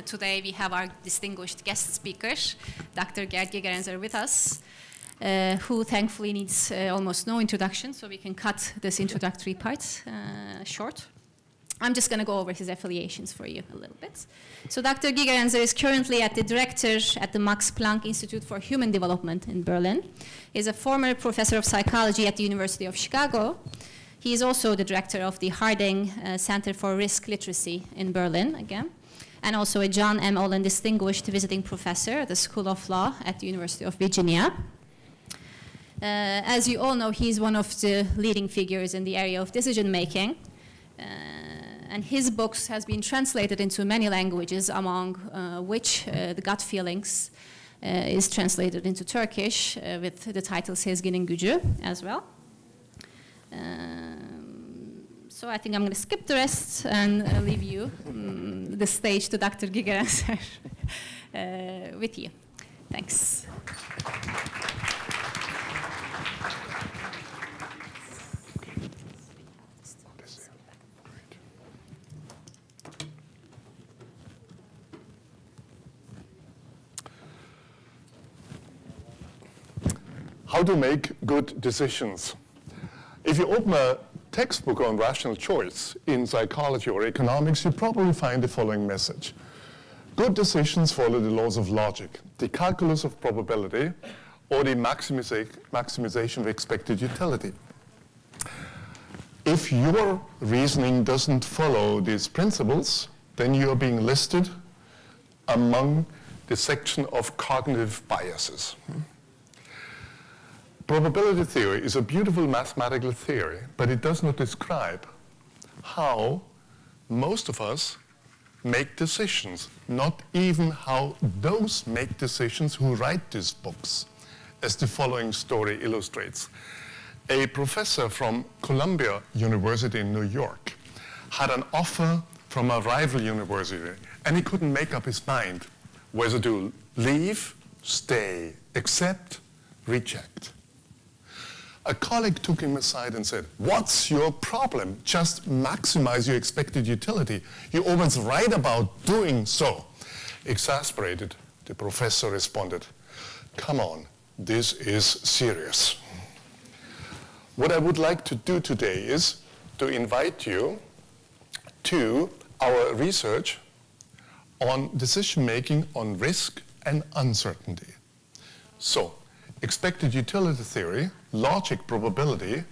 Today we have our distinguished guest speaker, Dr. Gerd Gigerenzer, with us, who thankfully needs almost no introduction, so we can cut this introductory part short. I'm just going to go over his affiliations for you a little bit. So Dr. Gigerenzer is currently the director at the Max Planck Institute for Human Development in Berlin. He's a former professor of psychology at the University of Chicago. He is also the director of the Harding Center for Risk Literacy in Berlin, again, and also a John M. Olin Distinguished Visiting Professor at the School of Law at the University of Virginia. As you all know, he's one of the leading figures in the area of decision-making. And his books has been translated into many languages, among which The Gut Feelings is translated into Turkish with the title Sezginin Gücü as well. So I think I'm going to skip the rest and leave you the stage to Dr. Gigerenzer with you. Thanks. How to make good decisions. If you open a textbook on rational choice in psychology or economics, you probably find the following message. Good decisions follow the laws of logic, the calculus of probability, or the maximization of expected utility. If your reasoning doesn't follow these principles, then you are being listed among the section of cognitive biases. Probability theory is a beautiful mathematical theory, but it does not describe how most of us make decisions, not even how those make decisions who write these books, as the following story illustrates. A professor from Columbia University in New York had an offer from a rival university, and he couldn't make up his mind whether to leave, stay, accept, reject. A colleague took him aside and said, "What's your problem? Just maximize your expected utility. You always write about doing so." Exasperated, the professor responded, "Come on, this is serious." What I would like to do today is to invite you to our research on decision-making on risk and uncertainty. So, expected utility theory, logic, probability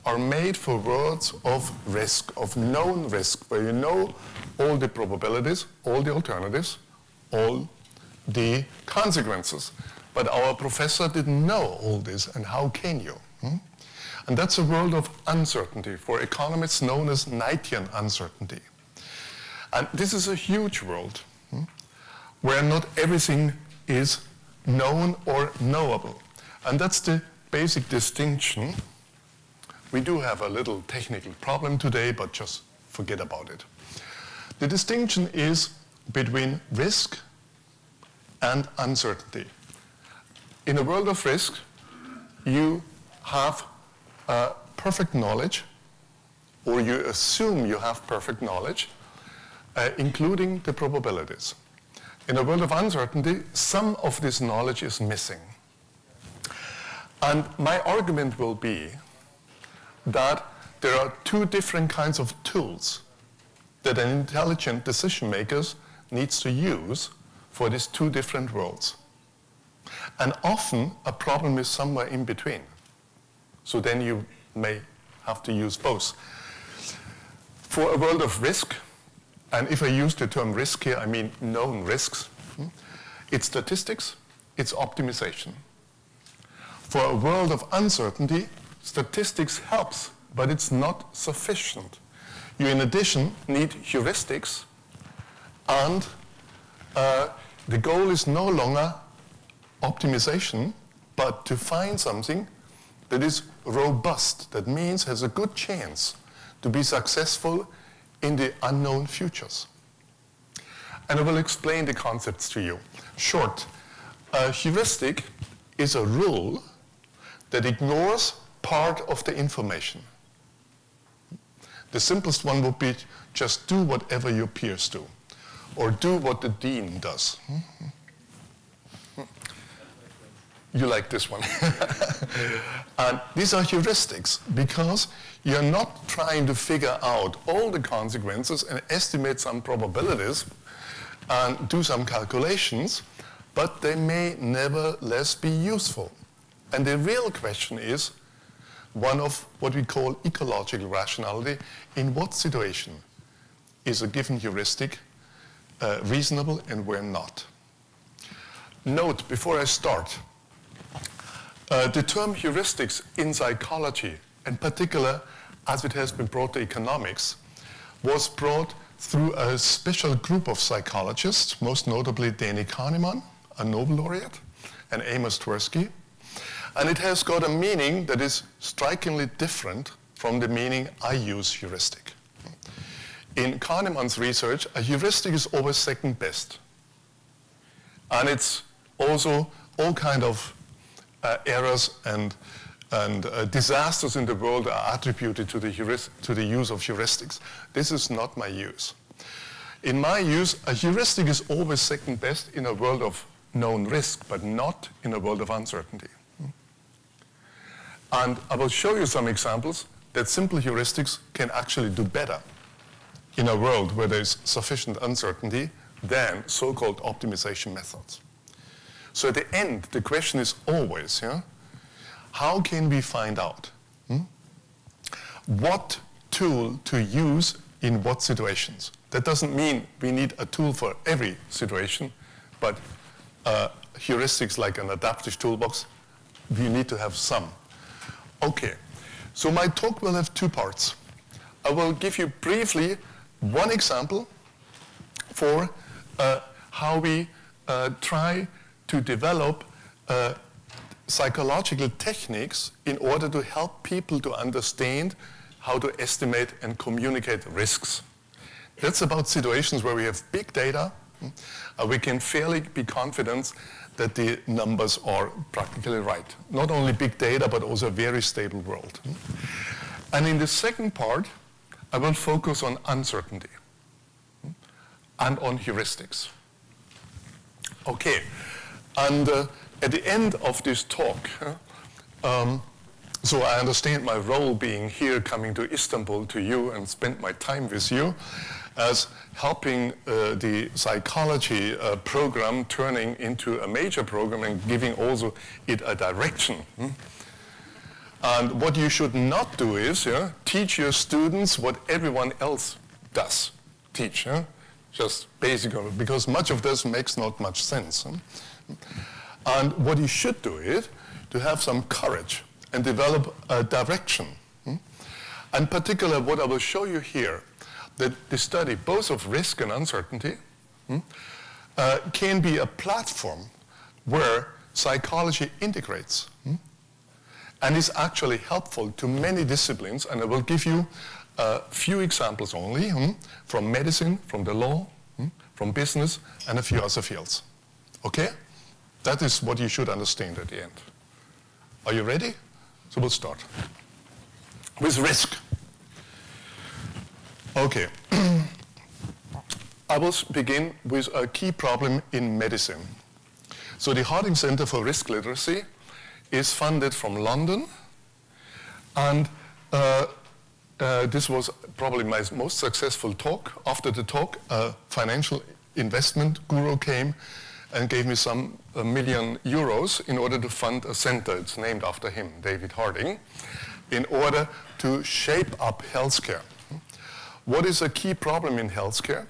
are made for worlds of risk, of known risk, where you know all the probabilities, all the alternatives, all the consequences. But our professor didn't know all this, and how can you? And that's a world of uncertainty, for economists known as Knightian uncertainty. And this is a huge world where not everything is known or knowable. And that's the basic distinction. We do have a little technical problem today, but just forget about it. The distinction is between risk and uncertainty. In a world of risk, you have perfect knowledge, or you assume you have perfect knowledge, including the probabilities. In a world of uncertainty, some of this knowledge is missing. And my argument will be that there are two different kinds of tools that an intelligent decision maker needs to use for these two different worlds. And often a problem is somewhere in between. So then you may have to use both. For a world of risk, and if I use the term risk here, I mean known risks, it's statistics, it's optimization. For a world of uncertainty, statistics helps, but it's not sufficient. You, in addition, need heuristics, and the goal is no longer optimization, but to find something that is robust, that means has a good chance to be successful in the unknown futures. And I will explain the concepts to you. Short, a heuristic is a rule that ignores part of the information. The simplest one would be just do whatever your peers do. or do what the dean does. You like this one. And these are heuristics because you're not trying to figure out all the consequences and estimate some probabilities and do some calculations, but they may nevertheless be useful. And the real question is one of what we call ecological rationality. In what situation is a given heuristic reasonable and where not? Note, before I start, the term heuristics in psychology, in particular as it has been brought to economics, was brought through a special group of psychologists, most notably Danny Kahneman, a Nobel laureate, and Amos Tversky. And it has got a meaning that is strikingly different from the meaning I use heuristic. In Kahneman's research, a heuristic is always second best. And it's also all kind of errors and disasters in the world are attributed to the use of heuristics. This is not my use. In my use, a heuristic is always second best in a world of known risk, but not in a world of uncertainty. And I will show you some examples that simple heuristics can actually do better in a world where there is sufficient uncertainty than so-called optimization methods. So at the end, the question is always, how can we find out what tool to use in what situations? That doesn't mean we need a tool for every situation, but heuristics like an adaptive toolbox, we need to have some. Okay, so my talk will have two parts. I will give you briefly one example for how we try to develop psychological techniques in order to help people to understand how to estimate and communicate risks. That's about situations where we have big data. We can fairly be confident that the numbers are practically right. Not only big data, but also a very stable world. And in the second part, I will focus on uncertainty and on heuristics. Okay, and at the end of this talk, so I understand my role being here, coming to Istanbul to you and spend my time with you as helping the psychology program turning into a major program and giving also it a direction. And what you should not do is teach your students what everyone else does teach. Just basically, because much of this makes not much sense. And what you should do is to have some courage and develop a direction. And particularly what I will show you here, that the study both of risk and uncertainty can be a platform where psychology integrates and is actually helpful to many disciplines. And I will give you a few examples only from medicine, from the law, from business, and a few other fields. Okay? That is what you should understand at the end. Are you ready? So we'll start with risk. Okay. I will begin with a key problem in medicine. So the Harding Center for Risk Literacy is funded from London, and this was probably my most successful talk. After the talk, a financial investment guru came and gave me some €1 million in order to fund a center. It's named after him, David Harding, in order to shape up healthcare. What is a key problem in healthcare?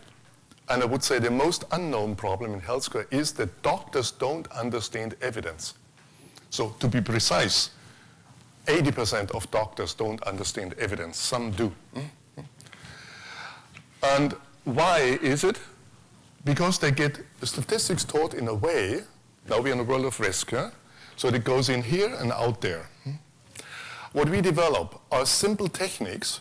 And I would say the most unknown problem in healthcare is that doctors don't understand evidence. So to be precise, 80% of doctors don't understand evidence. Some do. And why is it? Because they get the statistics taught in a way, now we're in a world of risk, so it goes in here and out there. What we develop are simple techniques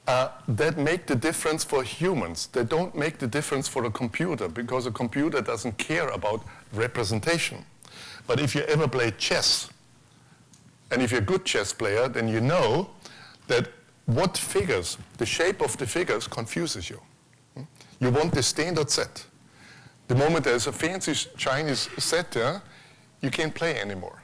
that make the difference for humans. They don't make the difference for a computer, because a computer doesn't care about representation. But if you ever play chess, and if you're a good chess player, then you know that what figures, the shape of the figures confuses you. You want the standard set. The moment there's a fancy Chinese set, you can't play anymore.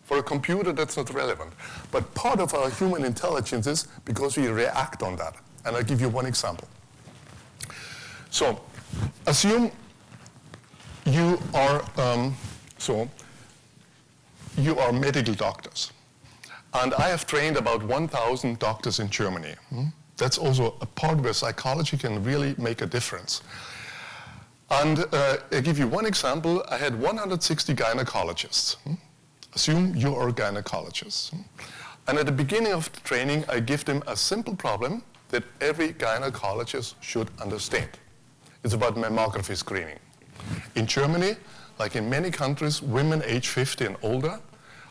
For a computer, that's not relevant. But part of our human intelligence is because we react on that. And I'll give you one example. So, assume you are medical doctors. And I have trained about 1,000 doctors in Germany. That's also a part where psychology can really make a difference. And I'll give you one example. I had 160 gynecologists. Assume you are a gynecologist. And at the beginning of the training, I give them a simple problem that every gynecologist should understand. It's about mammography screening. In Germany, like in many countries, women age 50 and older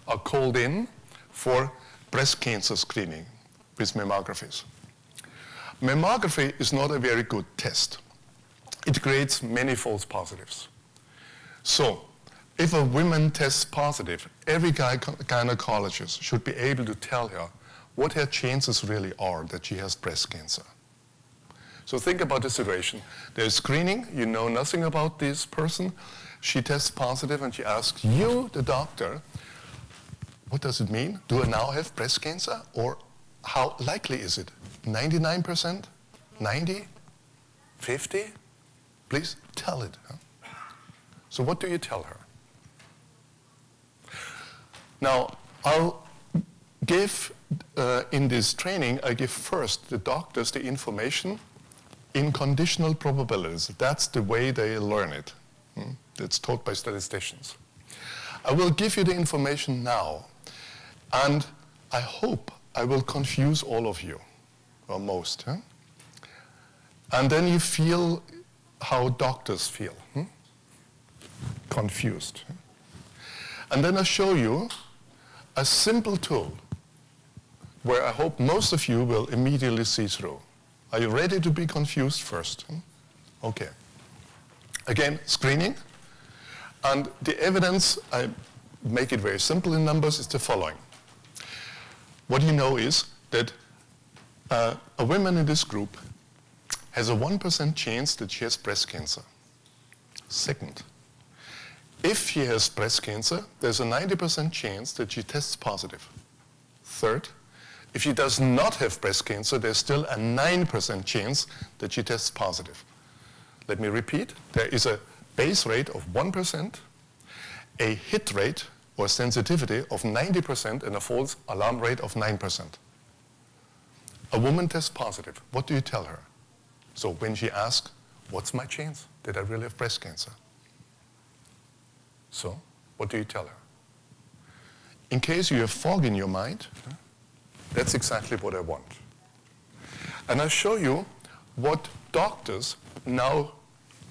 are called in for breast cancer screening with mammographies. Mammography is not a very good test. It creates many false positives. So, if a woman tests positive, every gynecologist should be able to tell her what her chances really are that she has breast cancer. So think about the situation. There's screening, you know nothing about this person, she tests positive and she asks you, the doctor, what does it mean? Do I now have breast cancer? Or how likely is it? 99%? 90? 50? Please tell it. So what do you tell her? Now, I'll give, in this training, I give first the doctors the information in conditional probabilities. That's the way they learn it. It's taught by statisticians. I will give you the information now, and I hope I will confuse all of you, or most. And then you feel how doctors feel. Confused. And then I'll show you a simple tool where I hope most of you will immediately see through. Are you ready to be confused first? Okay. Again, screening. And the evidence, I make it very simple in numbers, is the following. What you know is that a woman in this group has a 1% chance that she has breast cancer. Second, if she has breast cancer, there's a 90% chance that she tests positive. Third, if she does not have breast cancer, there's still a 9% chance that she tests positive. Let me repeat. There is a base rate of 1%, a hit rate or sensitivity of 90%, and a false alarm rate of 9%. A woman tests positive. What do you tell her? So when she asks, what's my chance that I really have breast cancer? So, what do you tell her? In case you have fog in your mind, that's exactly what I want. And I'll show you what doctors, now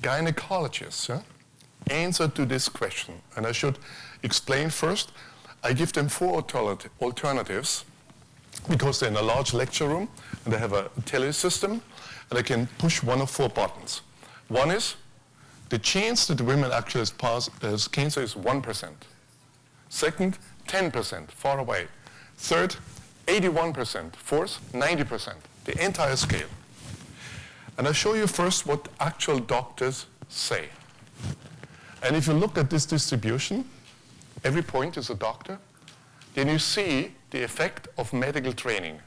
gynecologists, answer to this question. And I should explain first, I give them 4 alternatives because they're in a large lecture room and they have a tele system and I can push one of 4 buttons. One is, the chance that the women actually has cancer is 1%. Second, 10%, far away. Third, 81%. Fourth, 90%, the entire scale. And I'll show you first what actual doctors say. And if you look at this distribution, every point is a doctor, then you see the effect of medical training.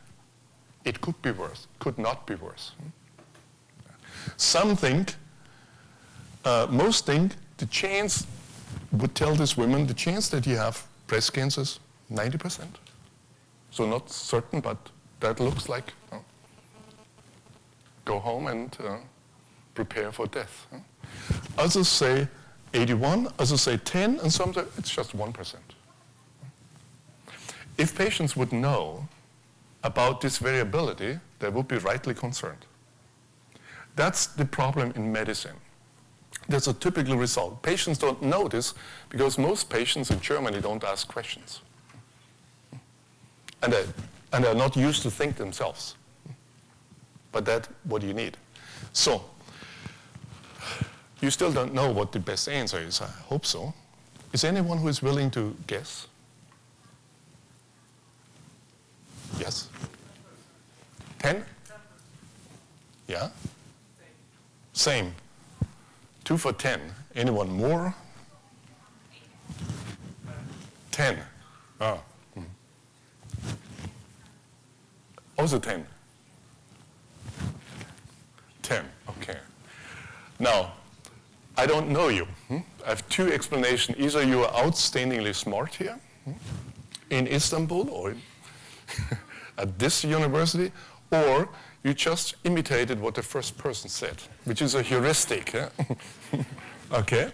It could be worse, could not be worse. Some think, most think the chance would tell this woman the chance that you have breast cancer is 90%. So not certain, but that looks like go home and prepare for death. Others say 81, others say 10, and some say it's just 1%. If patients would know about this variability, they would be rightly concerned. That's the problem in medicine. That's a typical result. Patients don't know this because most patients in Germany don't ask questions. And they're not used to think themselves. But that's what you need. So, you still don't know what the best answer is. I hope so. Is anyone who is willing to guess? Yes? 10? Yeah? Same. 2 for 10. Anyone more? 10. Oh. Also 10. 10, okay. Now, I don't know you. I have two explanations. Either you are outstandingly smart here in Istanbul or at this university, or you just imitated what the first person said, which is a heuristic. Okay?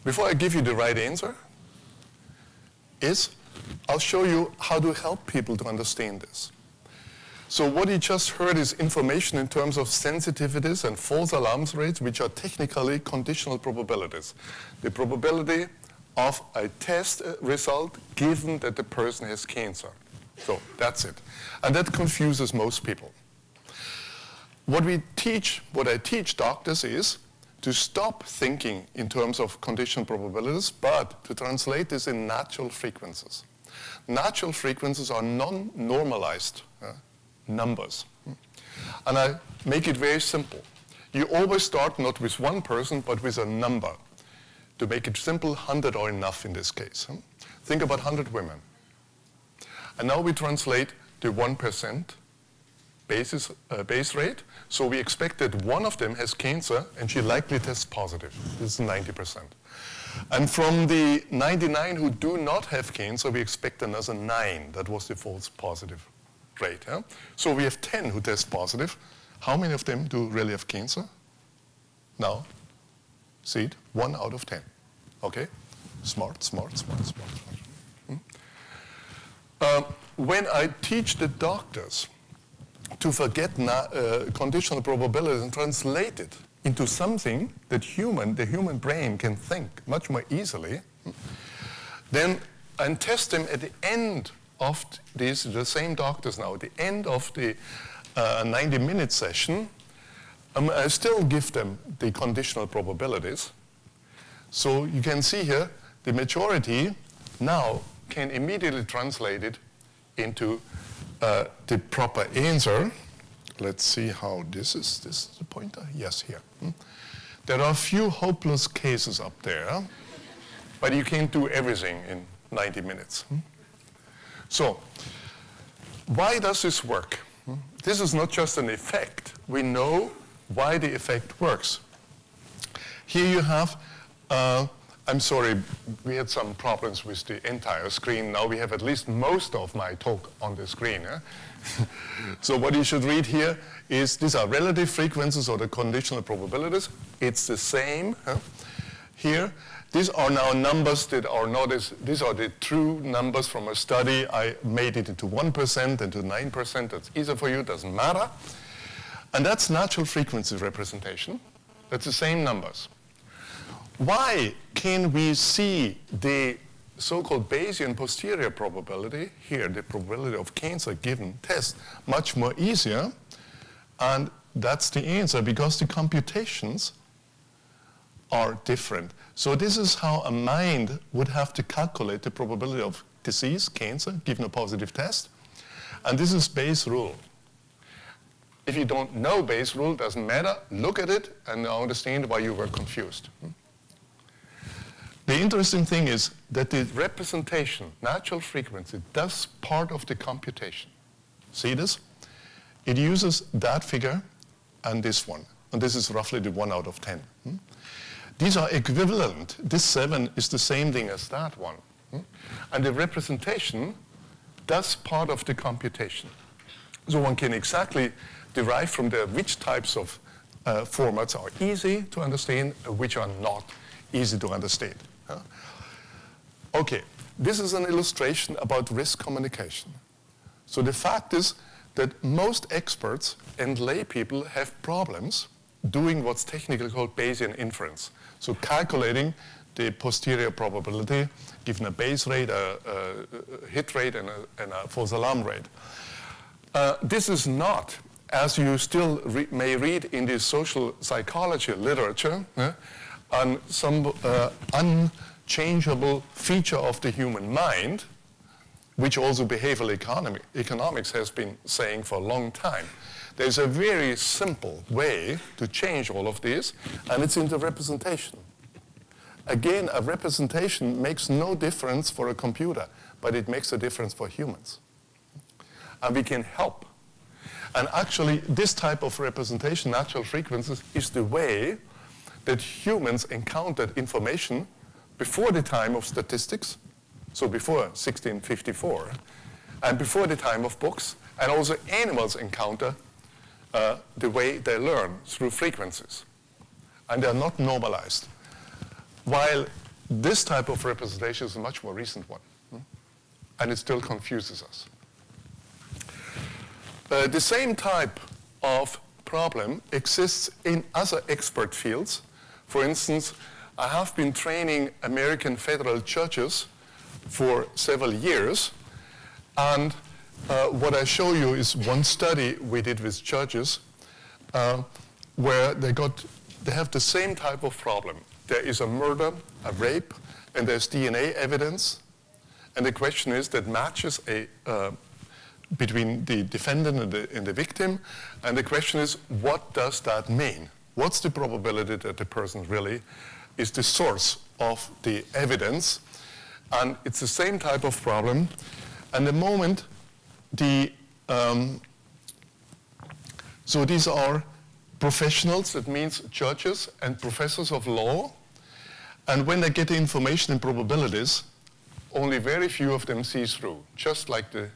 Before I give you the right answer, I'll show you how to help people to understand this. So what you just heard is information in terms of sensitivities and false alarm rates, which are technically conditional probabilities. The probability of a test result given that the person has cancer. So that's it. And that confuses most people. What I teach doctors is to stop thinking in terms of conditional probabilities, but to translate this in natural frequencies. Natural frequencies are non-normalized numbers. And I make it very simple. You always start not with one person, but with a number. To make it simple, 100 are enough in this case. Think about 100 women. And now we translate the 1% base rate. So we expect that one of them has cancer, and she likely tests positive. This is 90%. And from the 99 who do not have cancer, we expect another 9. That was the false positive rate. So we have 10 who test positive. How many of them do really have cancer? Now, see it? 1 out of 10. Okay? Smart. When I teach the doctors to forget conditional probabilities and translate it into something that the human brain can think much more easily, then I test them at the end of the same doctors now, at the end of the 90-minute session, I still give them the conditional probabilities. So you can see here, the majority now can immediately translate it into the proper answer. Let's see how this is. This is the pointer? Yes, here. There are a few hopeless cases up there, but you can't do everything in 90 minutes. So, why does this work? This is not just an effect. We know why the effect works. Here you have, I'm sorry, we had some problems with the entire screen. Now we have at least most of my talk on the screen. So what you should read here is these are relative frequencies or the conditional probabilities. It's the same here. These are now numbers that are not these are the true numbers from a study. I made it into 1% and to 9%. That's easier for you, doesn't matter. And that's natural frequency representation. That's the same numbers. Why can we see the so-called Bayesian posterior probability, here the probability of cancer given test, much more easier? And that's the answer, because the computations are different. So this is how a mind would have to calculate the probability of disease, cancer, given a positive test. And this is Bayes' rule. If you don't know Bayes' rule, it doesn't matter. Look at it and understand why you were confused. The interesting thing is that the representation, natural frequency, does part of the computation. See this? It uses that figure and this one. And this is roughly the 1 out of 10. These are equivalent. This 7 is the same thing as that one. And the representation does part of the computation. So one can exactly derive from there which types of formats are easy to understand, which are not easy to understand. Okay, this is an illustration about risk communication. So the fact is that most experts and lay people have problems doing what's technically called Bayesian inference. So calculating the posterior probability given a base rate, a hit rate, and a false alarm rate. This is not, as you still may read in the social psychology literature, on some unchangeable feature of the human mind. which also behavioral economics has been saying for a long time. There's a very simple way to change all of this, and it's in the representation. Again, a representation makes no difference for a computer, but it makes a difference for humans. And we can help. And actually, this type of representation, natural frequencies, is the way that humans encountered information before the time of statistics, so before 1654, and before the time of books, and also animals encounter the way they learn through frequencies. And they are not normalized. While this type of representation is a much more recent one, and it still confuses us. The same type of problem exists in other expert fields. For instance, I have been training American federal judges for several years, and what I show you is one study we did with judges where they have the same type of problem. There is a murder, a rape, and there's DNA evidence, and the question is that matches between the defendant and the victim, and the question is, what does that mean? What's the probability that the person really is the source of the evidence? And it's the same type of problem. And the moment so these are professionals, that means judges and professors of law. And when they get the information and probabilities, only very few of them see through, just like the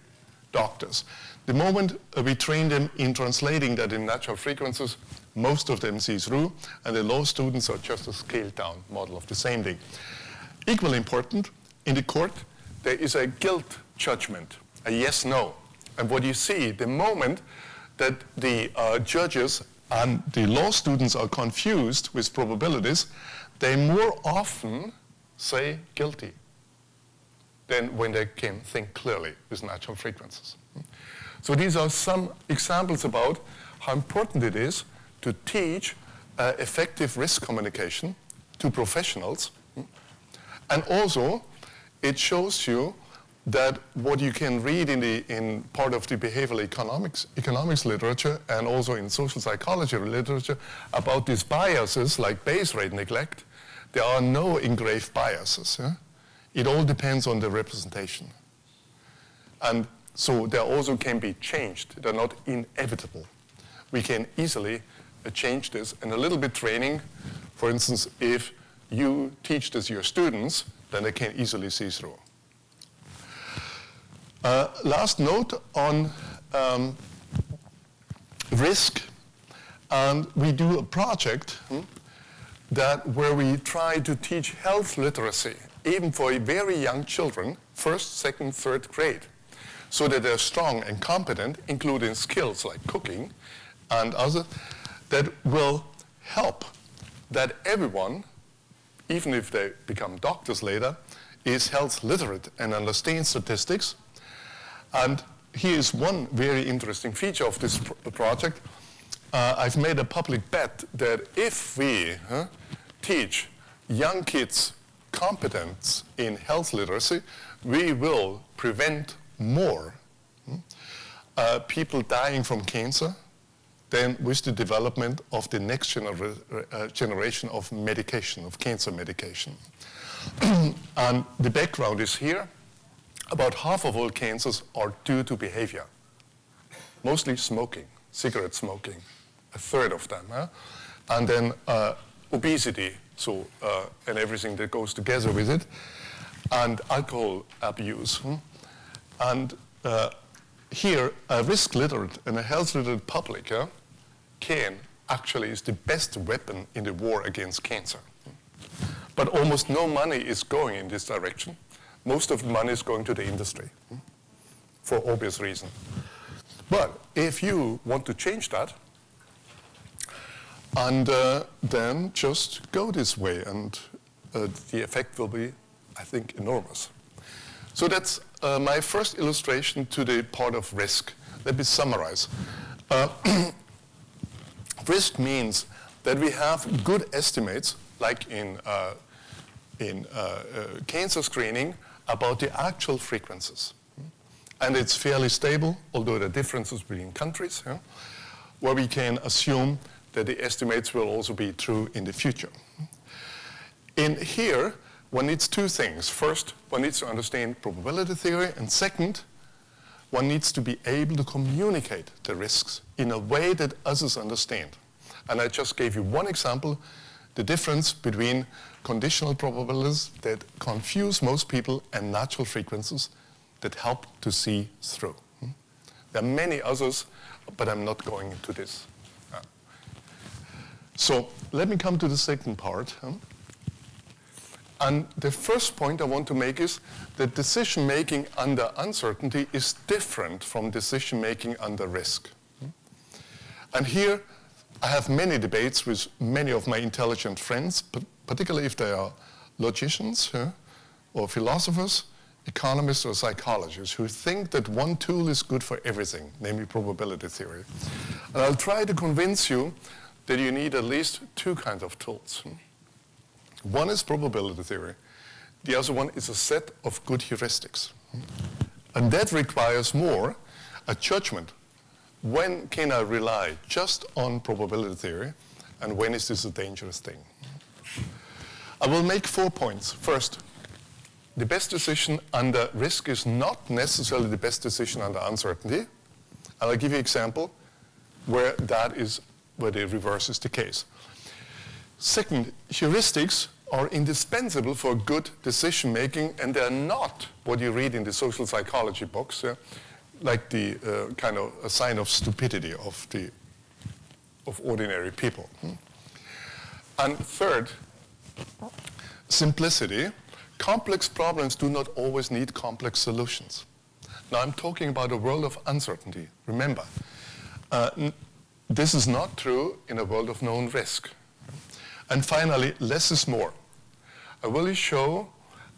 doctors. The moment we train them in translating that in natural frequencies, most of them see through, and the law students are just a scaled-down model of the same thing. Equally important, in the court, there is a guilt judgment, a yes-no. And what you see, the moment that the judges and the law students are confused with probabilities, they more often say guilty than when they can think clearly with natural frequencies. So these are some examples about how important it is to teach effective risk communication to professionals. And also, it shows you that what you can read in part of the behavioral economics literature and also in social psychology literature about these biases like base rate neglect, there are no engraved biases. Yeah? It all depends on the representation. And so they also can be changed. They're not inevitable. We can easily change this, and a little bit training, for instance, if you teach this to your students, then they can easily see through. Last note on risk, and we do a project where we try to teach health literacy, even for very young children, first, second, third grade, so that they're strong and competent, including skills like cooking and others, that will help that everyone, even if they become doctors later, is health literate and understands statistics. And here is one very interesting feature of this project. I've made a public bet that if we teach young kids competence in health literacy, we will prevent more people dying from cancer than with the development of the next generation of medication, of cancer medication. And the background is here. About half of all cancers are due to behavior, mostly smoking, cigarette smoking, a third of them. And then obesity, so, and everything that goes together with it, and alcohol abuse. And here, a risk literate and a health literate public can actually is the best weapon in the war against cancer. But almost no money is going in this direction. Most of the money is going to the industry for obvious reasons. But if you want to change that, and then just go this way, and the effect will be, I think, enormous. So that's my first illustration to the part of risk. Let me summarize. Risk means that we have good estimates, like in cancer screening, about the actual frequencies. and it's fairly stable, although there are differences between countries, yeah, where we can assume that the estimates will also be true in the future. In here, one needs two things. First, one needs to understand probability theory, and second, one needs to be able to communicate the risks in a way that others understand. And I just gave you one example, the difference between conditional probabilities that confuse most people and natural frequencies that help to see through. There are many others, but I'm not going into this. So let me come to the second part. And the first point I want to make is that decision-making under uncertainty is different from decision-making under risk. And here I have many debates with many of my intelligent friends, particularly if they are logicians or philosophers, economists or psychologists, who think that one tool is good for everything, namely probability theory. And I'll try to convince you that you need at least two kinds of tools. One is probability theory. The other one is a set of good heuristics. And that requires more a judgment. When can I rely just on probability theory, and when is this a dangerous thing? I will make 4 points. First, the best decision under risk is not necessarily the best decision under uncertainty. And I'll give you an example where the reverse is the case. Second, heuristics are indispensable for good decision making, and they're not what you read in the social psychology books, like the kind of a sign of stupidity of ordinary people. And third, simplicity. Complex problems do not always need complex solutions. Now I'm talking about a world of uncertainty. Remember, this is not true in a world of known risk. And finally, less is more. I will show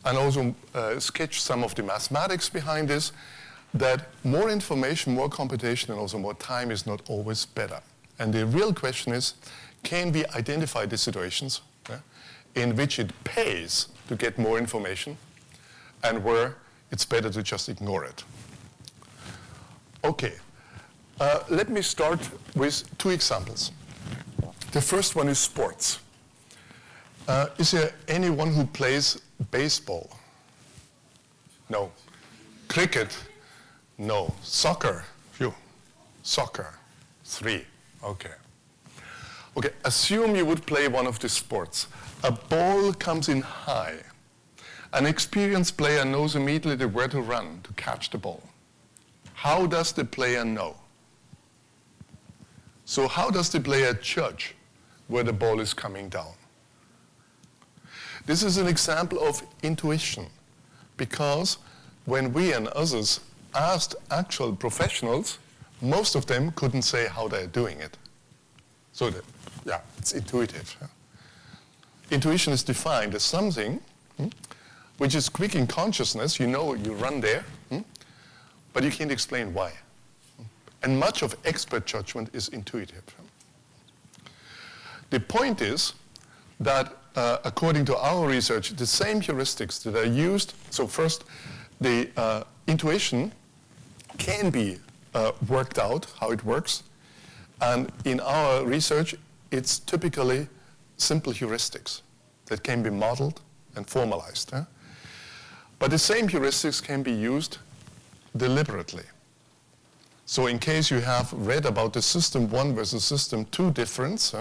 and also sketch some of the mathematics behind this, that more information, more computation, and also more time is not always better. And the real question is, can we identify the situations in which it pays to get more information and where it's better to just ignore it? Okay, let me start with 2 examples. The first one is sports. Is there anyone who plays baseball? No. Cricket? No. Soccer? Phew. Soccer? 3. Okay. Okay, assume you would play one of these sports. A ball comes in high. An experienced player knows immediately where to run to catch the ball. How does the player know? So how does the player judge where the ball is coming down? This is an example of intuition, because when we and others asked actual professionals, most of them couldn't say how they're doing it. So yeah, it's intuitive. Intuition is defined as something which is quick in consciousness. You know you run there, but you can't explain why. And much of expert judgment is intuitive. The point is that according to our research, the same heuristics that are used, so first, the intuition can be worked out, how it works. And in our research, it's typically simple heuristics that can be modeled and formalized. But the same heuristics can be used deliberately. So in case you have read about the system 1 versus system 2 difference,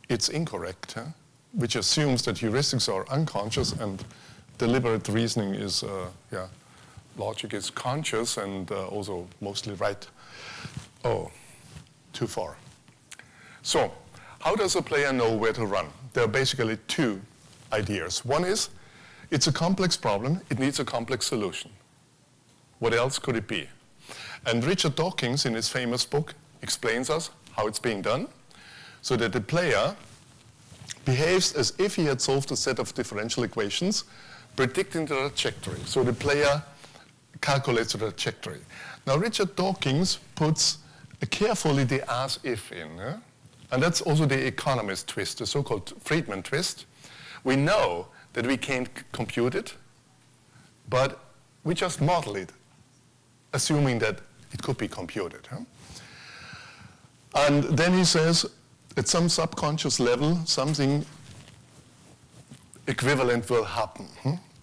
it's incorrect, which assumes that heuristics are unconscious and deliberate reasoning is, logic is conscious and also mostly right. Oh, too far. So, how does a player know where to run? There are basically 2 ideas. One is, it's a complex problem, it needs a complex solution. What else could it be? And Richard Dawkins, in his famous book, explains us how it's being done, so that the player behaves as if he had solved a set of differential equations, predicting the trajectory. So the player calculates the trajectory. Now, Richard Dawkins puts carefully the as-if in, and that's also the economist twist, the so-called Friedman twist. We know that we can't compute it, but we just model it assuming that it could be computed. Huh? And then he says, at some subconscious level, something equivalent will happen.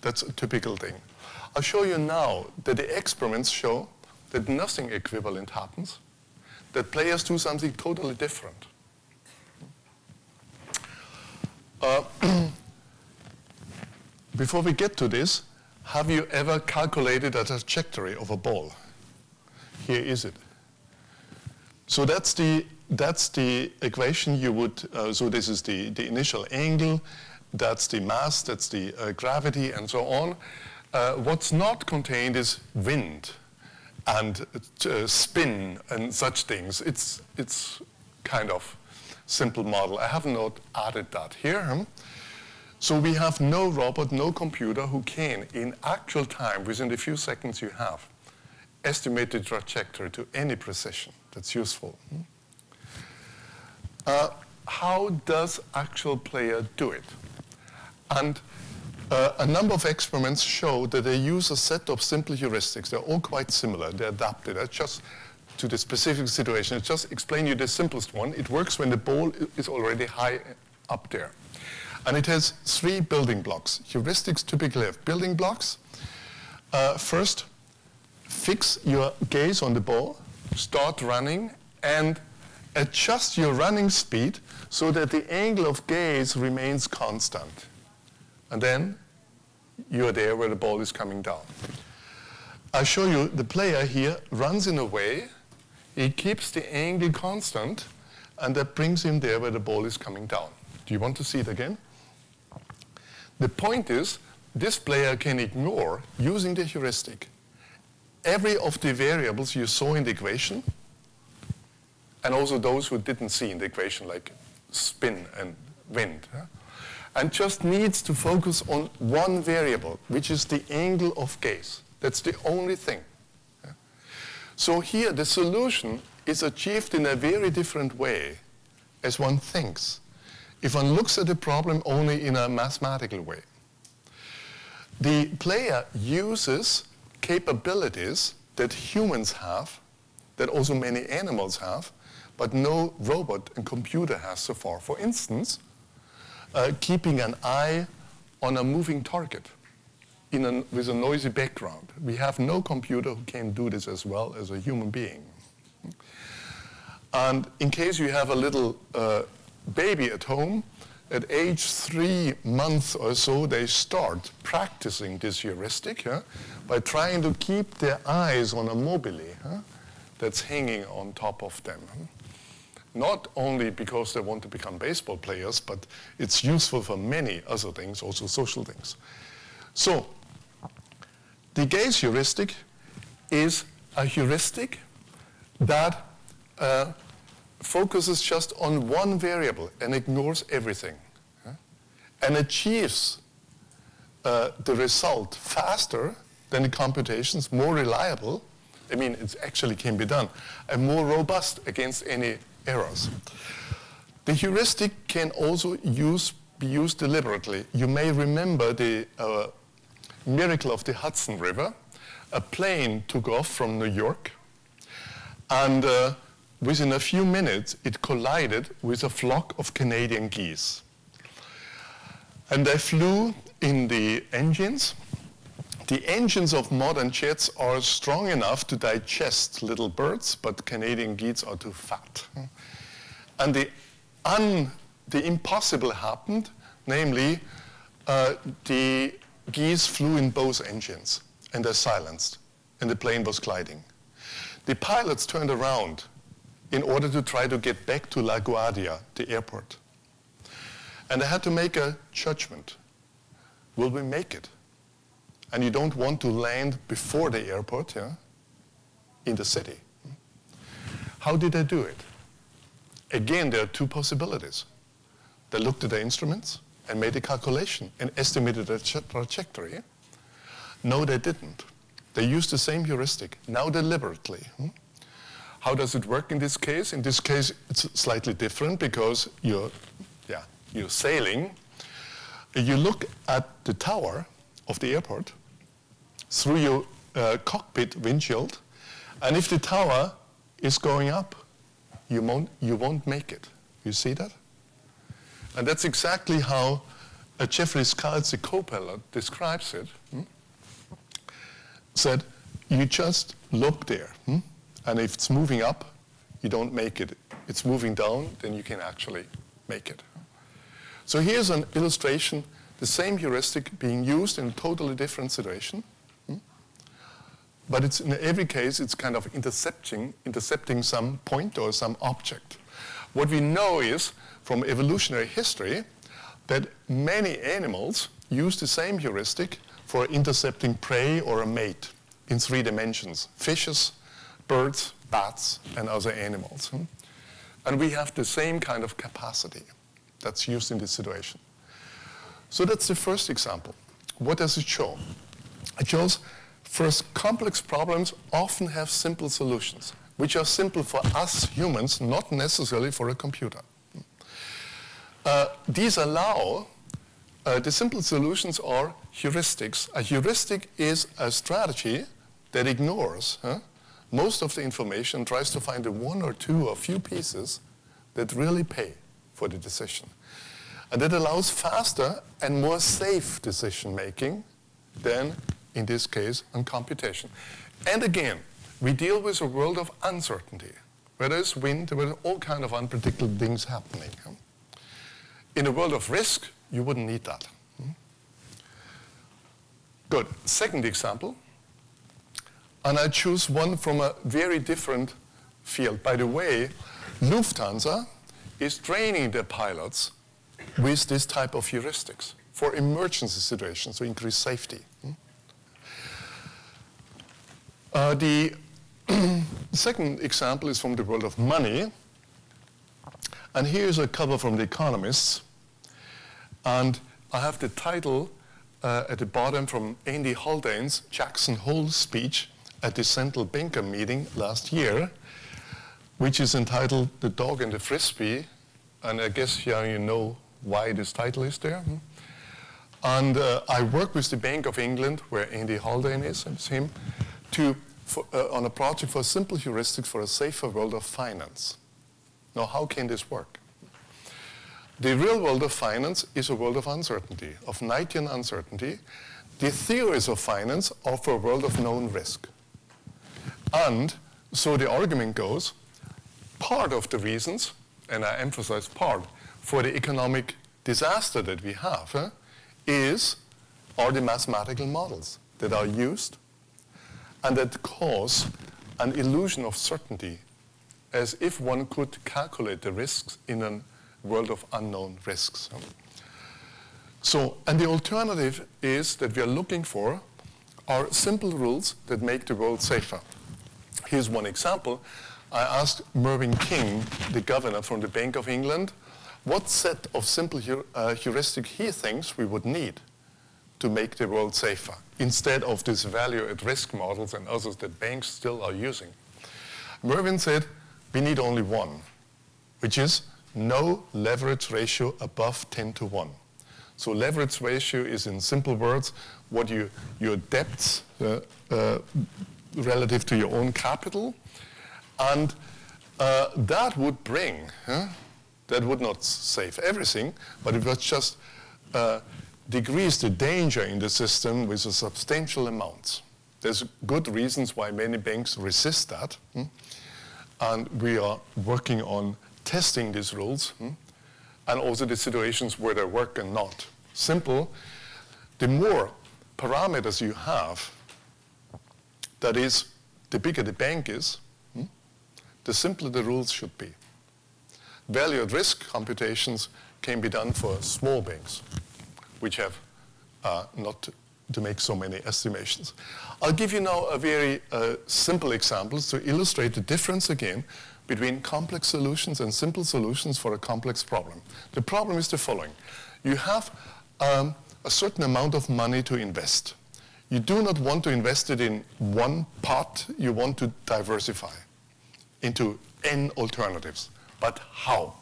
That's a typical thing. I'll show you now that the experiments show that nothing equivalent happens, that players do something totally different. Before we get to this, have you ever calculated a trajectory of a ball? Here is it. So that's the equation you would, so this is the initial angle, that's the mass, that's the gravity, and so on. What's not contained is wind and spin and such things. It's kind of simple model. I have not added that here. So we have no robot, no computer who can, in actual time, within the few seconds you have, estimate the trajectory to any precision. That's useful. How does actual player do it? And a number of experiments show that they use a set of simple heuristics. They're all quite similar. They're adapted. That's just to the specific situation. It's just explain you the simplest one. It works when the ball is already high up there. And it has 3 building blocks. Heuristics typically have building blocks. First, fix your gaze on the ball, start running, and adjust your running speed so that the angle of gaze remains constant. And then you're there where the ball is coming down. I'll show you the player here runs in a way, he keeps the angle constant, and that brings him there where the ball is coming down. Do you want to see it again? The point is, this player can ignore, using the heuristic, every of the variables you saw in the equation, and also those who didn't see in the equation, like spin and wind. And just needs to focus on one variable, which is the angle of gaze. That's the only thing. So here, the solution is achieved in a very different way as one thinks, if one looks at the problem only in a mathematical way. The player uses capabilities that humans have, that also many animals have, but no robot and computer has so far. For instance, keeping an eye on a moving target with a noisy background. We have no computer who can do this as well as a human being. And in case you have a little baby at home, at age 3 months or so, they start practicing this heuristic by trying to keep their eyes on a mobile that's hanging on top of them. Not only because they want to become baseball players, but it's useful for many other things, also social things. So, the gaze heuristic is a heuristic that focuses just on one variable and ignores everything, and achieves the result faster than the computations, more reliable. I mean, it actually can be done, and more robust against any errors. The heuristic can also be used deliberately. You may remember the miracle of the Hudson River. A plane took off from New York, and within a few minutes, it collided with a flock of Canadian geese. And they flew in the engines. The engines of modern jets are strong enough to digest little birds, but Canadian geese are too fat. And the impossible happened, namely, the geese flew in both engines, and they're silenced, and the plane was gliding. The pilots turned around in order to try to get back to LaGuardia, the airport. And they had to make a judgment. Will we make it? And you don't want to land before the airport, in the city. How did they do it? Again, there are 2 possibilities. They looked at the instruments and made a calculation and estimated the trajectory. No, they didn't. They used the same heuristic, now deliberately. How does it work in this case? In this case, it's slightly different because you're sailing. You look at the tower of the airport through your cockpit windshield, And if the tower is going up, you won't make it. You see that? And that's exactly how Jeffrey Scalzi, the co-pilot, describes it. Said, you just look there, and if it's moving up, you don't make it. It's moving down, then you can actually make it. So here's an illustration, the same heuristic being used in a totally different situation. But it's, in every case, it's kind of intercepting some point or some object. What we know is, from evolutionary history, that many animals use the same heuristic for intercepting prey or a mate in 3 dimensions: fishes, birds, bats, and other animals. And we have the same kind of capacity that's used in this situation. So that's the first example. What does it show? It shows, first, complex problems often have simple solutions, which are simple for us humans, not necessarily for a computer. These allow, the simple solutions are heuristics. A heuristic is a strategy that ignores most of the information, tries to find the 1 or 2 or few pieces that really pay for the decision. And that allows faster and more safe decision making than, in this case, on computation. And again, we deal with a world of uncertainty, where there's wind, where there's all kinds of unpredictable things happening. In a world of risk, you wouldn't need that. Good. Second example. And I choose one from a very different field. By the way, Lufthansa is training their pilots with this type of heuristics for emergency situations to increase safety. The second example is from the world of money. And here's a cover from The Economist. And I have the title at the bottom from Andy Haldane's Jackson Hole speech at the central banker meeting last year, which is entitled The Dog and the Frisbee. And I guess you know why this title is there. And I work with the Bank of England, where Andy Haldane is, and it's him, on a project for simple heuristics for a safer world of finance. Now, how can this work? The real world of finance is a world of uncertainty, of Knightian uncertainty. The theories of finance offer a world of known risk. And so the argument goes, part of the reasons, and I emphasize part, for the economic disaster that we have are the mathematical models that are used and that cause an illusion of certainty, as if one could calculate the risks in a world of unknown risks. So, and the alternative is that we are looking for are simple rules that make the world safer. Here's one example. I asked Mervyn King, the governor from the Bank of England, what set of simple heuristic he thinks we would need to make the world safer, instead of these value at risk models and others that banks still are using. Mervyn said, we need only one, which is no leverage ratio above 10:1. So leverage ratio is, in simple words, what your debts relative to your own capital. And that would bring, that would not save everything, but it would just decrease the danger in the system with a substantial amount. There's good reasons why many banks resist that. And we are working on testing these rules, and also the situations where they work and not. Simple, the more parameters you have, that is, the bigger the bank is, the simpler the rules should be. Value at risk computations can be done for small banks, which have not to make so many estimations. I'll give you now a very simple example to illustrate the difference again between complex solutions and simple solutions for a complex problem. The problem is the following. You have a certain amount of money to invest. You do not want to invest it in one pot. You want to diversify into N alternatives. But how?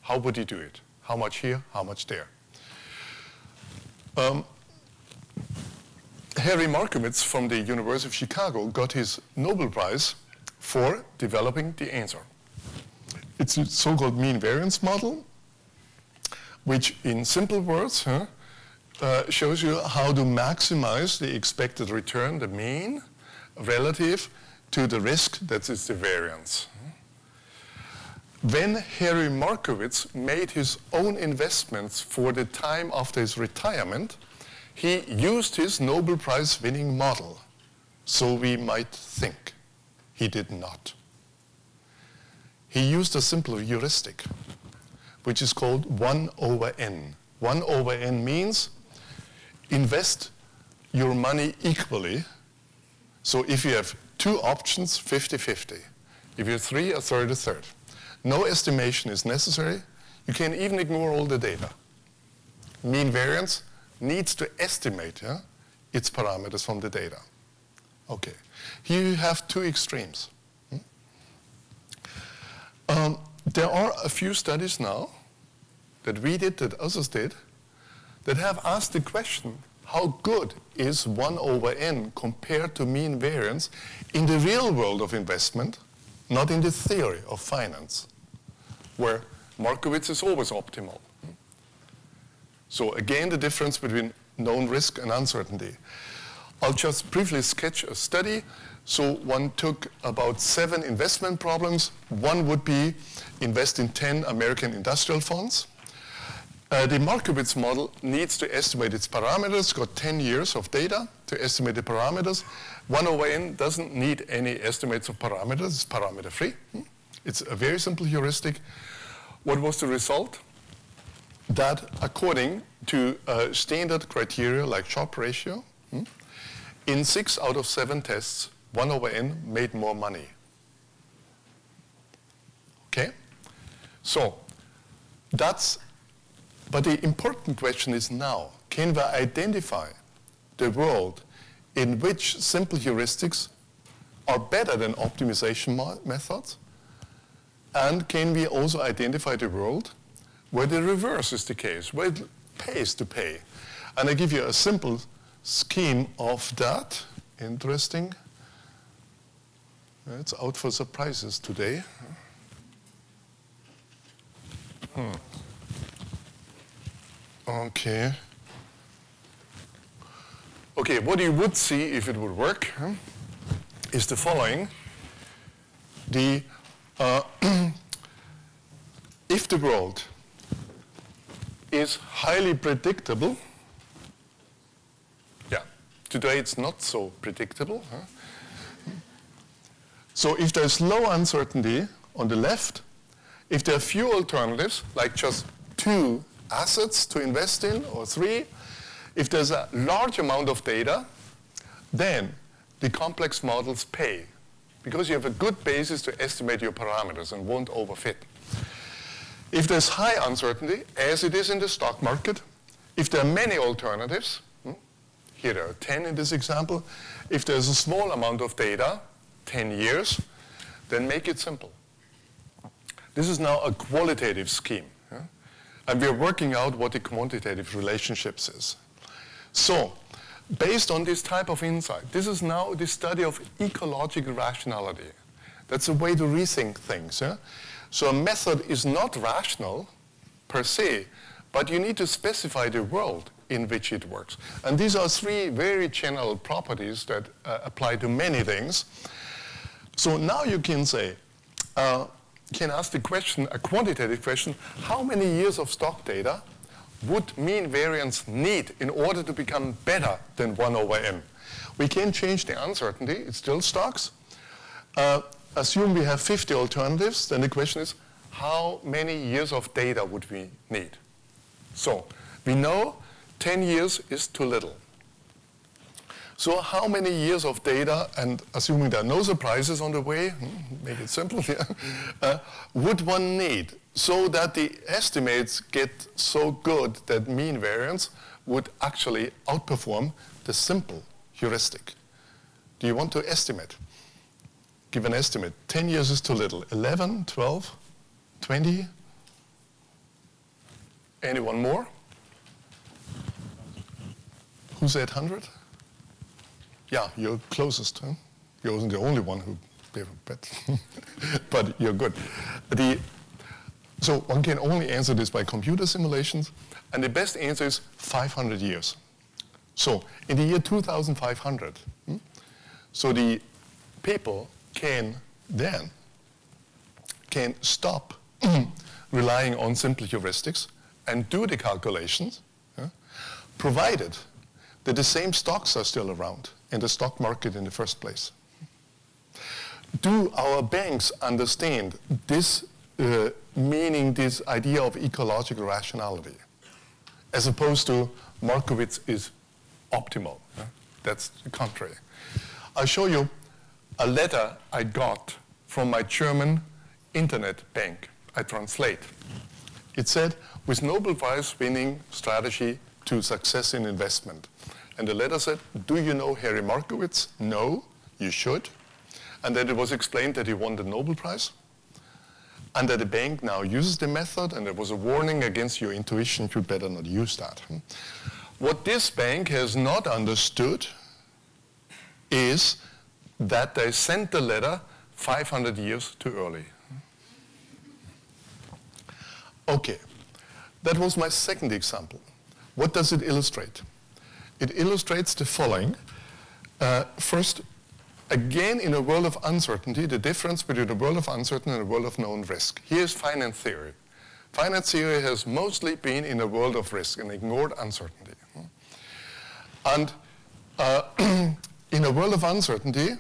How would you do it? How much here? How much there? Harry Markowitz from the University of Chicago got his Nobel Prize for developing the answer. It's a so-called mean variance model, which in simple words shows you how to maximize the expected return, the mean, relative to the risk that is the variance. When Harry Markowitz made his own investments for the time after his retirement, he used his Nobel Prize winning model. So we might think he did not. He used a simple heuristic, which is called 1 over n. 1 over n means invest your money equally. So if you have 2 options, 50-50. If you have 3, a third, a third. No estimation is necessary. You can even ignore all the data. Mean variance needs to estimate its parameters from the data. Okay, here you have 2 extremes. There are a few studies now that we did, that others did, that have asked the question, how good is 1 over n compared to mean variance in the real world of investment, not in the theory of finance, where Markowitz is always optimal. So again, the difference between known risk and uncertainty. I'll just briefly sketch a study. So one took about 7 investment problems. One would be invest in 10 American industrial funds. The Markowitz model needs to estimate its parameters, got 10 years of data to estimate the parameters. 1 over n doesn't need any estimates of parameters, it's parameter free. It's a very simple heuristic. What was the result? That according to standard criteria like Sharpe ratio, in 6 out of 7 tests, 1 over n made more money. Okay? So but the important question is now, can we identify the world in which simple heuristics are better than optimization methods? And can we also identify the world where the reverse is the case, where it pays to pay? And I give you a simple scheme of that. Interesting. It's out for surprises today. Okay. Okay, what you would see if it would work is the following. If the world is highly predictable, today it's not so predictable. So if there's low uncertainty on the left, if there are few alternatives, like just 2 assets to invest in, or 3, if there's a large amount of data, then the complex models pay, because you have a good basis to estimate your parameters and won't overfit. If there's high uncertainty, as it is in the stock market, if there are many alternatives, here there are 10 in this example, if there's a small amount of data, 10 years, then make it simple. This is now a qualitative scheme. And we're working out what the quantitative relationships is. So, based on this type of insight, this is now the study of ecological rationality. That's a way to rethink things. So a method is not rational per se, but you need to specify the world in which it works. And these are 3 very general properties that apply to many things. So now you can say, can ask the question, a quantitative question, how many years of stock data would mean variance need in order to become better than 1 over n? We can change the uncertainty, it's still stocks. Assume we have 50 alternatives, then the question is, how many years of data would we need? So we know 10 years is too little. So how many years of data, and assuming there are no surprises on the way, make it simple here, would one need so that the estimates get so good that mean variance would actually outperform the simple heuristic? Do you want to estimate? Give an estimate. 10 years is too little. 11, 12, 20? Anyone more? Who said 100? Yeah, you're closest. Huh? You're the only one who gave a bet. But you're good. So one can only answer this by computer simulations. And the best answer is 500 years. So in the year 2500, so the people can stop relying on simple heuristics and do the calculations, provided that the same stocks are still around in the stock market in the first place. Do our banks understand this, meaning this idea of ecological rationality, as opposed to Markowitz is optimal? That's the contrary. I'll show you a letter I got from my German internet bank. I translate. It said, with Nobel Prize winning strategy to success in investment. And the letter said, do you know Harry Markowitz? No, you should. And then it was explained that he won the Nobel Prize, and that the bank now uses the method, and there was a warning against your intuition, you better not use that. What this bank has not understood is that they sent the letter 500 years too early. Okay, that was my second example. What does it illustrate? It illustrates the following. First, again, in a world of uncertainty, the difference between a world of uncertainty and a world of known risk. Here's finance theory. Finance theory has mostly been in a world of risk and ignored uncertainty. And in a world of uncertainty,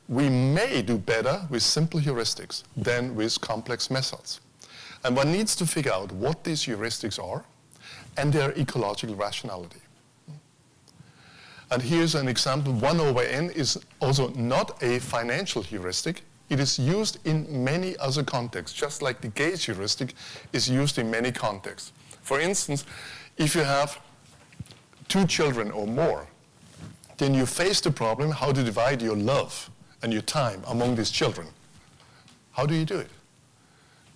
we may do better with simple heuristics than with complex methods. And one needs to figure out what these heuristics are and their ecological rationality. And here's an example. 1 over n is also not a financial heuristic. It is used in many other contexts, just like the gaze heuristic is used in many contexts. For instance, if you have 2 children or more, then you face the problem how to divide your love and your time among these children. How do you do it?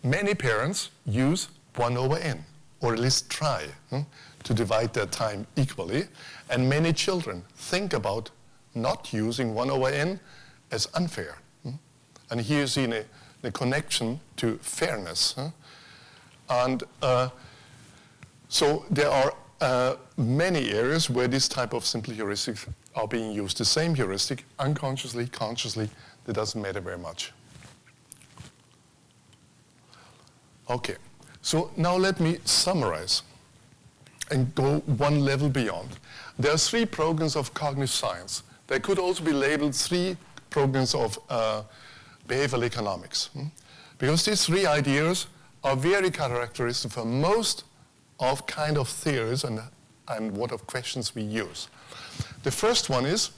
Many parents use 1 over n, or at least try to divide their time equally. And many children think about not using 1 over n as unfair. And here you see the connection to fairness. And so there are many areas where this type of simple heuristics are being used. The same heuristic, unconsciously, consciously, that doesn't matter very much. Okay, so now let me summarize and go one level beyond. There are 3 programs of cognitive science. They could also be labeled 3 programs of behavioral economics. Because these 3 ideas are very characteristic for most of kind of theories and what of questions we use. The first one is,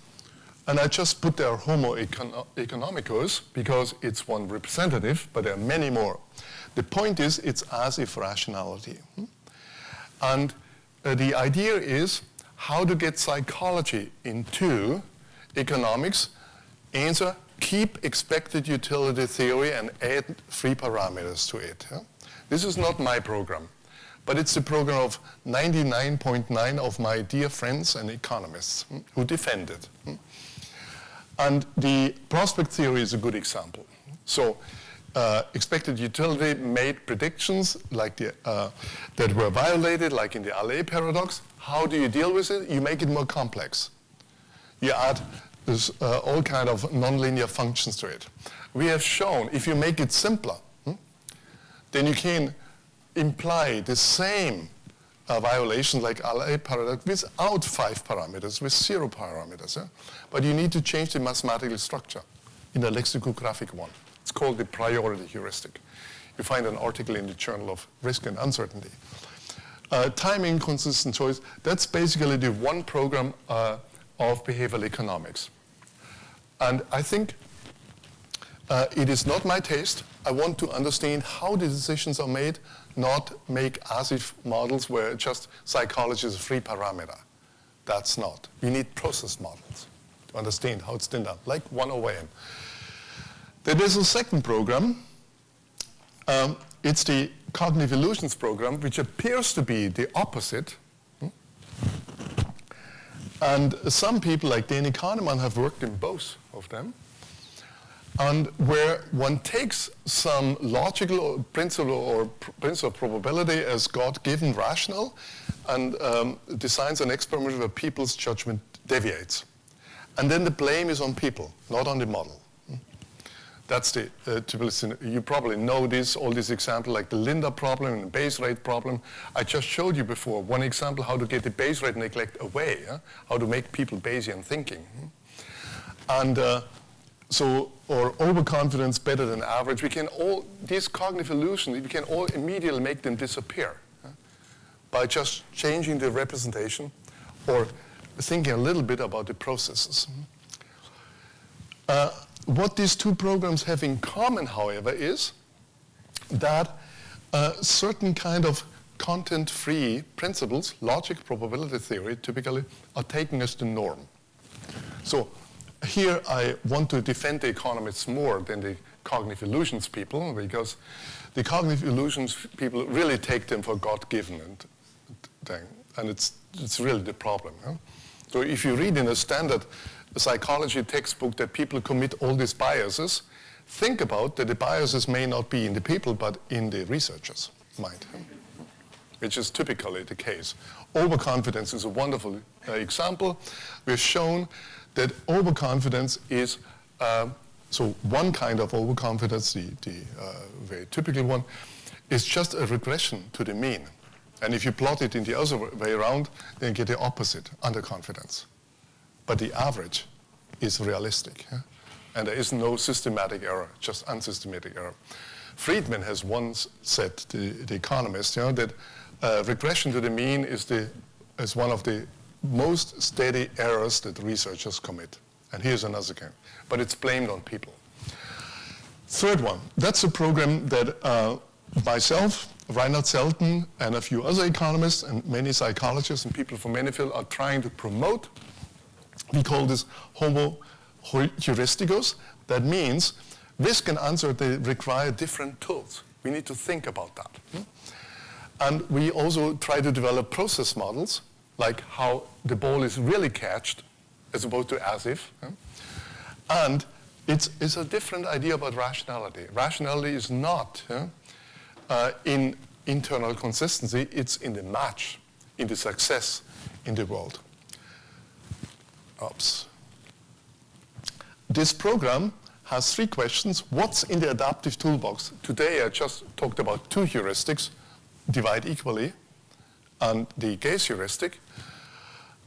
and I just put there Homo economicus because it's one representative, but there are many more. The point is, it's as if rationality. And the idea is how to get psychology into economics. Answer, keep expected utility theory and add 3 parameters to it. This is not my program, but it's the program of 99.9% of my dear friends and economists who defend it. And the prospect theory is a good example. So expected utility made predictions like that were violated, like in the LA paradox. How do you deal with it? You make it more complex. You add all kind of nonlinear functions to it. We have shown if you make it simpler, then you can imply the same violation like LA paradox without 5 parameters, with 0 parameters. But you need to change the mathematical structure in the lexicographic one. It's called the priority heuristic. You find an article in the Journal of Risk and Uncertainty. Timing consistent choice, that's basically the one program of behavioral economics. And I think it is not my taste. I want to understand how the decisions are made, not make as-if models where just psychology is a 3 parameter. That's not. We need process models to understand how it's done, like 1 over n. There is a second program. It's the cognitive illusions program, which appears to be the opposite. And some people, like Danny Kahneman, have worked in both of them. And where one takes some logical principle of probability as God-given rational and designs an experiment where people's judgment deviates. And then the blame is on people, not on the model. That's the typical scenario. You probably know this, all these examples like the Linda problem and the base rate problem. I just showed you before one example how to get the base rate neglect away, how to make people Bayesian thinking. And or overconfidence better than average. We can all, these cognitive illusions, we can all immediately make them disappear by just changing the representation or thinking a little bit about the processes. What these two programs have in common, however, is that certain kind of content-free principles, logic, probability theory, typically are taken as the norm. So here I want to defend the economists more than the cognitive illusions people, because the cognitive illusions people really take them for God-given and it's really the problem. So if you read in a standard psychology textbook that people commit all these biases, think about that the biases may not be in the people, but in the researcher's mind, which is typically the case. Overconfidence is a wonderful example. We've shown that overconfidence is, so one kind of overconfidence, the very typical one, is just a regression to the mean. And if you plot it in the other way around, then you get the opposite, underconfidence. But the average is realistic. And there is no systematic error, just unsystematic error. Friedman has once said, the economist, that regression to the mean is one of the most steady errors that researchers commit. And here's another kind. But it's blamed on people. Third one, that's a program that myself, Reinhard Selten, and a few other economists, and many psychologists and people from many fields are trying to promote. We call this Homo heuristicus. That means risk and uncertainty require different tools. We need to think about that. And we also try to develop process models, like how the ball is really catched, as opposed to as if. And it's a different idea about rationality. Rationality is not in internal consistency, it's in the match, in the success in the world. Oops. This program has 3 questions. What's in the adaptive toolbox? Today I just talked about 2 heuristics, divide equally, and the gaze heuristic.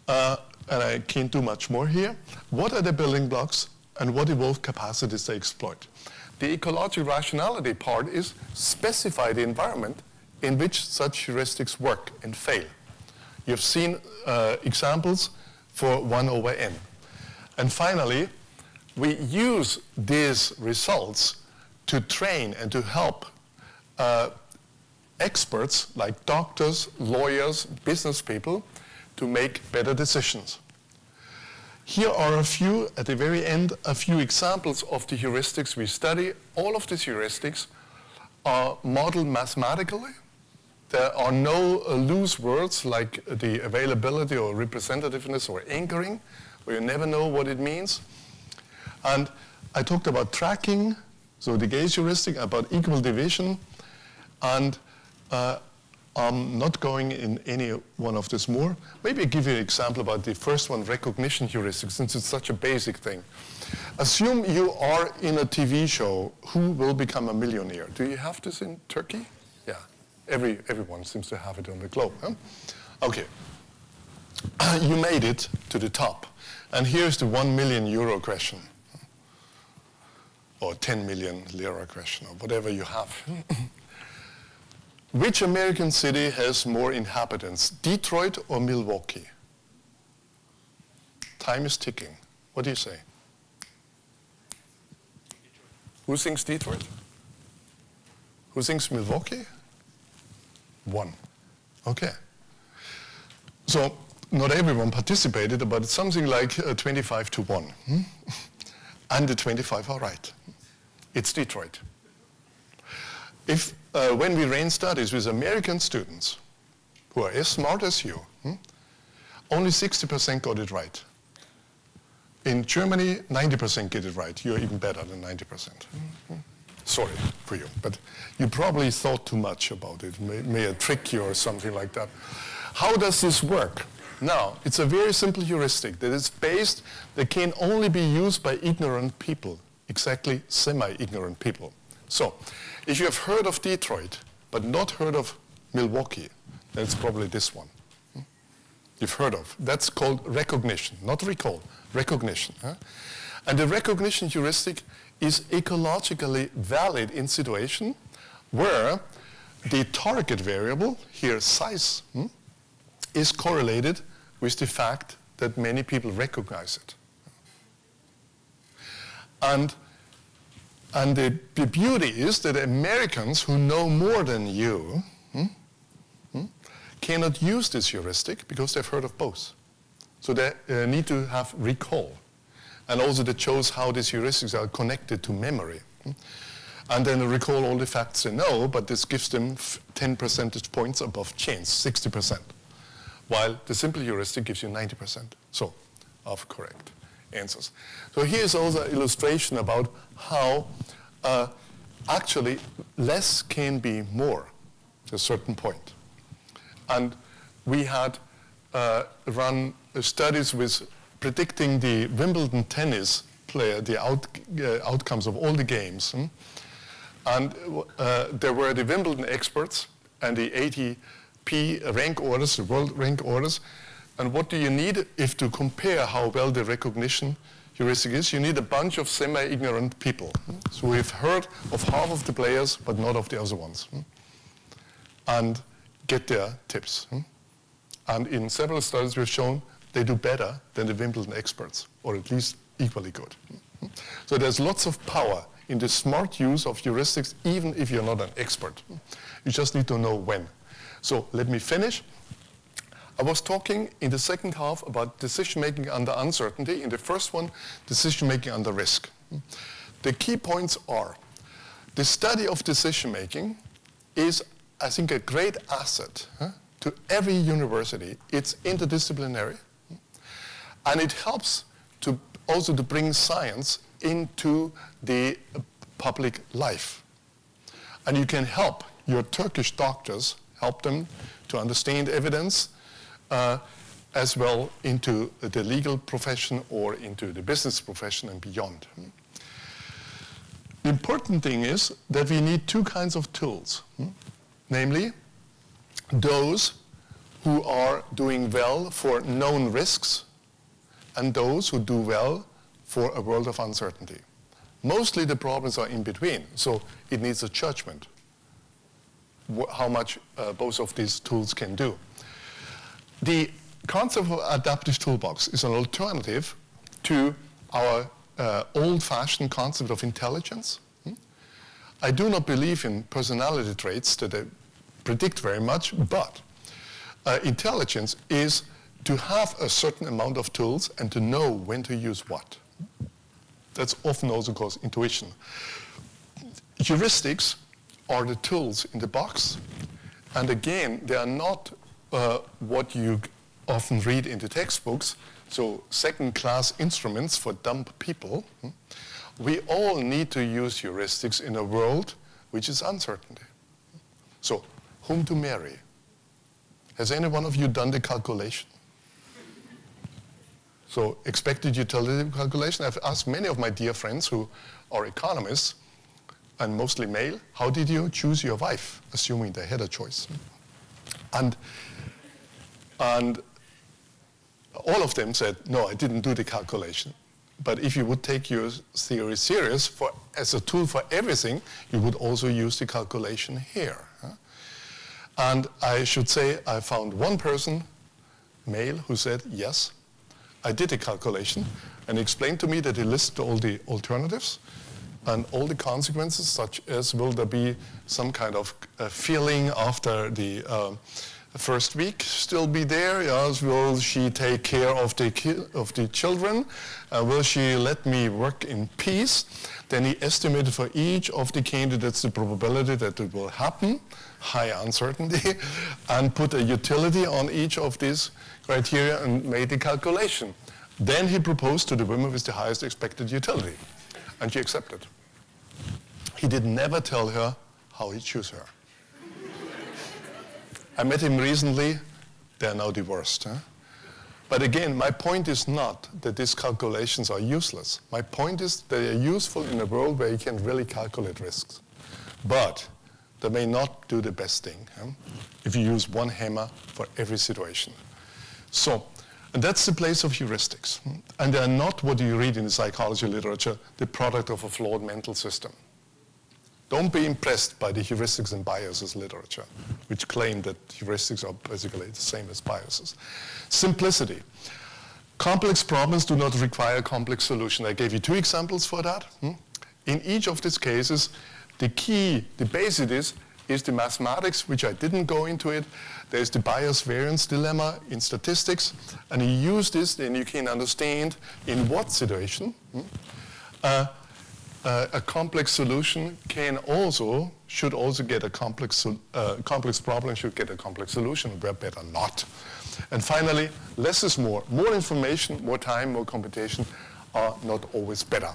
And I can't do much more here. What are the building blocks and what evolved capacities they exploit? The ecological rationality part is specify the environment in which such heuristics work and fail. You've seen examples for 1 over n. And finally, we use these results to train and to help experts like doctors, lawyers, business people to make better decisions. Here are a few, at the very end, a few examples of the heuristics we study. All of these heuristics are modeled mathematically. There are no loose words like the availability or representativeness or anchoring, where you never know what it means. And I talked about tracking, so the gaze heuristic, about equal division, and I'm not going in any one of this more. Maybe I'll give you an example about the first one, recognition heuristic, since it's such a basic thing. Assume you are in a TV show, Who Will Become a Millionaire? Do you have this in Turkey? Yeah, everyone seems to have it on the globe. Huh? Okay, you made it to the top. And here's the €1 million question, or 10 million lira question, or whatever you have. Which American city has more inhabitants, Detroit or Milwaukee? Time is ticking. What do you say? Who thinks Detroit? Who thinks Milwaukee? 1. Okay. So not everyone participated, but it's something like 25 to 1. And the 25 are right. It's Detroit. If when we ran studies with American students who are as smart as you, only 60% got it right. In Germany, 90% get it right. You're even better than 90%. Sorry for you, but you probably thought too much about it. May I trick you or something like that. How does this work? Now, it's a very simple heuristic that is based, that can only be used by ignorant people, exactly semi-ignorant people. So, if you have heard of Detroit, but not heard of Milwaukee, then it's probably this one. You've heard of. That's called recognition, not recall, recognition. And the recognition heuristic is ecologically valid in situation where the target variable, here size, is correlated with the fact that many people recognize it. And the beauty is that Americans who know more than you cannot use this heuristic because they've heard of both. So they need to have recall. And also that shows how these heuristics are connected to memory. And then recall all the facts they know, but this gives them 10 percentage points above chance, 60%. While the simple heuristic gives you 90%. So, of correct answers. So here's also an illustration about how actually less can be more at a certain point. And we had run studies with predicting the Wimbledon tennis player, the outcomes of all the games. And there were the Wimbledon experts and the ATP rank orders, the world rank orders. And what do you need if to compare how well the recognition heuristic is? You need a bunch of semi-ignorant people. So we've heard of half of the players, but not of the other ones. And get their tips. And in several studies we've shown they do better than the Wimbledon experts, or at least equally good. So there's lots of power in the smart use of heuristics, even if you're not an expert. You just need to know when. So let me finish. I was talking in the second half about decision-making under uncertainty. In the first one, decision-making under risk. The key points are, the study of decision-making is, I think, a great asset to every university. It's interdisciplinary. And it helps to also to bring science into the public life. And you can help your Turkish doctors, help them to understand evidence as well into the legal profession or into the business profession and beyond. The important thing is that we need two kinds of tools, namely those who are doing well for known risks and those who do well for a world of uncertainty. Mostly the problems are in between, so it needs a judgment how much both of these tools can do. The concept of adaptive toolbox is an alternative to our old-fashioned concept of intelligence. I do not believe in personality traits that they predict very much, but intelligence is to have a certain amount of tools and to know when to use what. That's often also called intuition. Heuristics are the tools in the box, and again, they are not what you often read in the textbooks, so second-class instruments for dumb people. We all need to use heuristics in a world which is uncertainty. So, whom to marry? Has any one of you done the calculation? So, expected utility calculation. I've asked many of my dear friends who are economists, and mostly male, how did you choose your wife, assuming they had a choice? And all of them said, no, I didn't do the calculation. But if you would take your theory serious as a tool for everything, you would also use the calculation here. And I should say I found one person, male, who said, yes, I did a calculation, and explained to me that he listed all the alternatives and all the consequences, such as will there be some kind of feeling after the first week still be there? Yes. Will she take care of the children? Will she let me work in peace? Then he estimated for each of the candidates the probability that it will happen, high uncertainty, and put a utility on each of these criteria and made the calculation. Then he proposed to the woman with the highest expected utility, and she accepted. He did never tell her how he chose her. I met him recently. They're now divorced. Huh? But again, my point is not that these calculations are useless. My point is that they are useful in a world where you can really calculate risks. But they may not do the best thing if you use one hammer for every situation. So, and that's the place of heuristics. And they are not what you read in the psychology literature, the product of a flawed mental system. Don't be impressed by the heuristics and biases literature, which claim that heuristics are basically the same as biases. Simplicity. Complex problems do not require complex solution. I gave you 2 examples for that. In each of these cases, the key, the basis is the mathematics, which I didn't go into it. There's the bias variance dilemma in statistics, and you use this, then you can understand in what situation a complex solution should also get a complex problem should get a complex solution, where better not. And finally, less is more. More information, more time, more computation are not always better.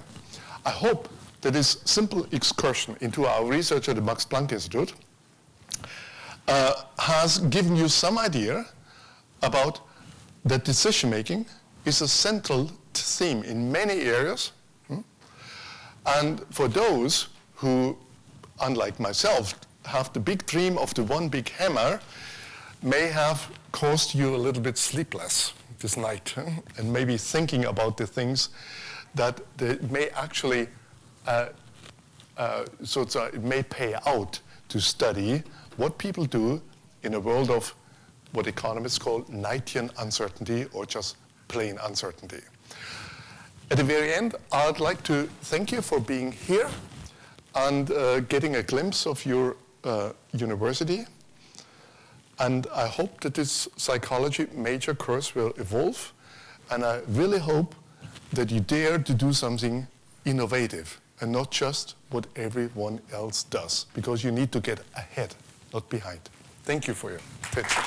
I hope that this simple excursion into our research at the Max Planck Institute has given you some idea about that decision-making is a central theme in many areas. And for those who, unlike myself, have the big dream of the one big hammer, may have caused you a little bit sleepless this night, and maybe thinking about the things that they may actually, it may pay out to study what people do in a world of what economists call Knightian uncertainty, or just plain uncertainty. At the very end, I'd like to thank you for being here and getting a glimpse of your university. And I hope that this psychology major course will evolve. And I really hope that you dare to do something innovative and not just what everyone else does, because you need to get ahead, not behind. Thank you for your attention.